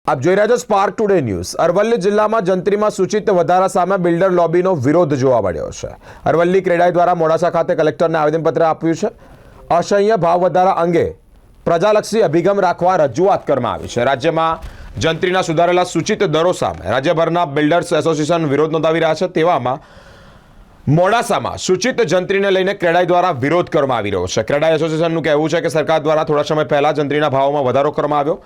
આપ જોઈ રહ્યા છો સ્પાર્ક ટુડે ન્યૂઝ। અરવલ્લી જિલ્લામાં જંત્રીમાં સૂચિત વધારા સામે બિલ્ડર લોબીનો વિરોધ જોવા મળ્યો છે। અરવલ્લી ક્રેડાઈ દ્વારા મોડાસા ખાતે કલેક્ટરને આવેદનપત્ર આપ્યું છે। અસહ્ય ભાવ વધારા અંગે પ્રજાલક્ષી અભિગમ રાખવા રજૂઆત કરવામાં આવી છે। રાજ્યમાં જંત્રીના સુધારેલા સૂચિત દરો સામે રાજ્યભરના બિલ્ડર્સ એસોસિએશન વિરોધ નોંધાવી રહ્યા છે। તેવામાં મોડાસામાં સૂચિત જંત્રીને લઈને ક્રેડાઈ દ્વારા વિરોધ કરવામાં આવી રહ્યો છે। ક્રેડાઈ એસોસિએશનનું કહેવું છે કે સરકાર દ્વારા થોડા સમય પહેલા જંત્રીના ભાવોમાં વધારો કરવામાં આવ્યો।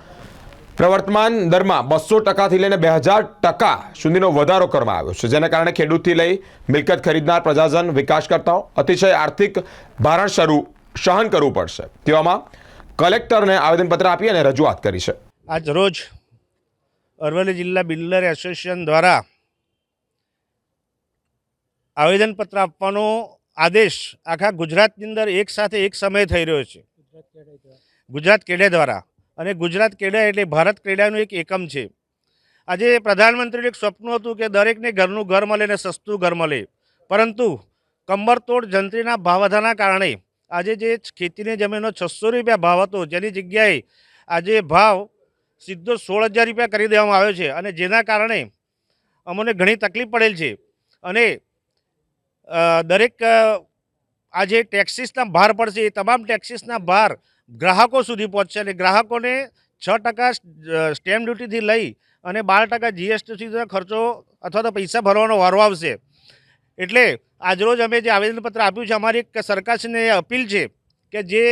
પ્રવર્તમાન દરમાં 200% લઈને 2000% સુધીનો વધારો કરવામાં આવ્યો છે, જેના કારણે ખેડૂતથી લઈ મિલકત ખરીદનાર પ્રજાજન વિકાસકર્તાઓ અતિશય આર્થિક ભારણ સહન કરવું પડશે। તેવામાં કલેક્ટરને આવેદનપત્ર આપી અને રજૂઆત કરી છે। આજ રોજ અરવલ્લી જિલ્લા બિલ્ડર એસોસિએશન દ્વારા આવેદનપત્ર આપવાનો આદેશ આખા ગુજરાતની અંદર એક સાથે એક સમયે થઈ રહ્યો છે। ગુજરાત ક્રેડાઈ દ્વારા અને ગુજરાત ક્રેડાઈ એટલે ભારત ક્રેડાઈનું એક એકમ છે। આજે પ્રધાનમંત્રીનું એક સપનું હતું કે દરેકને ઘરનું ઘર મળે ને સસ્તું ઘર મળે, પરંતુ કમરતોડ જંત્રીના ભાવ વધારાના કારણે આજે જે ખેતીની જમીનનો 600 રૂપિયા ભાવ હતો, જેની જગ્યાએ આજે ભાવ સીધો 16,000 રૂપિયા કરી દેવામાં આવ્યો છે, અને જેના કારણે અમને ઘણી તકલીફ પડેલ છે। અને દરેક આજે ટેક્સીસના ભાર પડશે, એ તમામ ટેક્સીસના ભાર ગ્રાહકો સુધી પહોંચશે અને ગ્રાહકોને 6% સ્ટેમ્પ ડ્યુટીથી લઈ અને 12% જીએસટી સુધીનો ખર્ચો અથવા તો પૈસા ભરવાનો વારો આવશે। એટલે આજરોજ અમે જે આવેદનપત્ર આપ્યું છે, અમારી એક સરકારશ્રીને અપીલ છે કે જે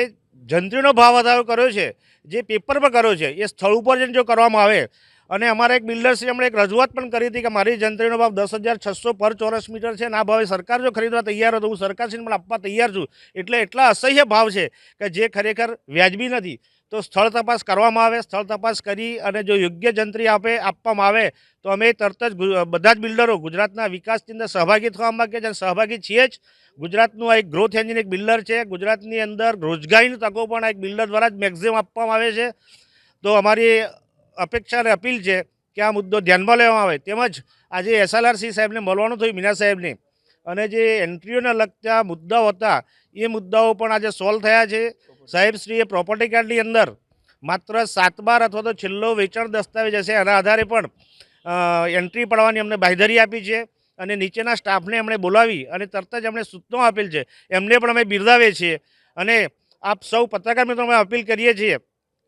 જંત્રીનો ભાવ વધારો કર્યો છે, જે પેપર પર કર્યો છે, એ સ્થળ ઉપર જઈને જો કરવામાં આવે। અને અમારા એક બિલ્ડરશ્રી એમણે એક રજૂઆત પણ કરી હતી કે મારી જંત્રીનો ભાવ 10,600 પર ચોરસ મીટર છે, અને આ ભાવે સરકાર જો ખરીદવા તૈયાર હોય તો હું સરકારશ્રીને પણ આપવા તૈયાર છું। એટલે એટલા અસહ્ય ભાવ છે કે જે ખરેખર વ્યાજબી નથી। તો સ્થળ તપાસ કરવામાં આવે, સ્થળ તપાસ કરી અને જો યોગ્ય જંત્રી આપવામાં આવે તો અમે તરત જ બધા જ બિલ્ડરો ગુજરાતના વિકાસની અંદર સહભાગી થવા માગીએ છીએ, અને સહભાગી છીએ જ। ગુજરાતનું આ એક ગ્રોથ એન્જિન એક બિલ્ડર છે। ગુજરાતની અંદર રોજગારીની તકો પણ આ એક બિલ્ડર દ્વારા જ મેક્સિમમ આપવામાં આવે છે। તો અમારી અપેક્ષા અને અપીલ છે કે આ મુદ્દો ધ્યાનમાં લેવામાં આવે। તેમજ આજે એસએલઆરસી સાહેબને મળવાનું થયું, મીના સાહેબને, અને જે એન્ટ્રીઓને લગતા મુદ્દાઓ હતા એ મુદ્દાઓ પણ આજે સોલ્વ થયા છે। સાહેબશ્રીએ પ્રોપર્ટી કાર્ડની અંદર માત્ર 7/12 અથવા તો છેલ્લો વેચાણ દસ્તાવેજ હશે, આના આધારે પણ એન્ટ્રી પડવાની અમને બાંયધરી આપી છે, અને નીચેના સ્ટાફને એમણે બોલાવી અને તરત જ એમણે સૂચનો આપેલ છે, એમને પણ અમે બિરદાવીએ છીએ। અને આપ સૌ પત્રકાર મિત્રો અમે અપીલ કરીએ છીએ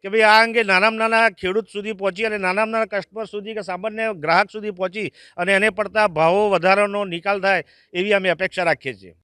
કે ભાઈ આ અંગે નાનામાં નાના ખેડૂત સુધી પહોંચી અને નાનામાં નાના કસ્ટમર સુધી કે સામાન્ય ગ્રાહક સુધી પહોંચી અને એને પડતા ભાવો વધારાનો નિકાલ થાય એવી અમે અપેક્ષા રાખીએ છીએ।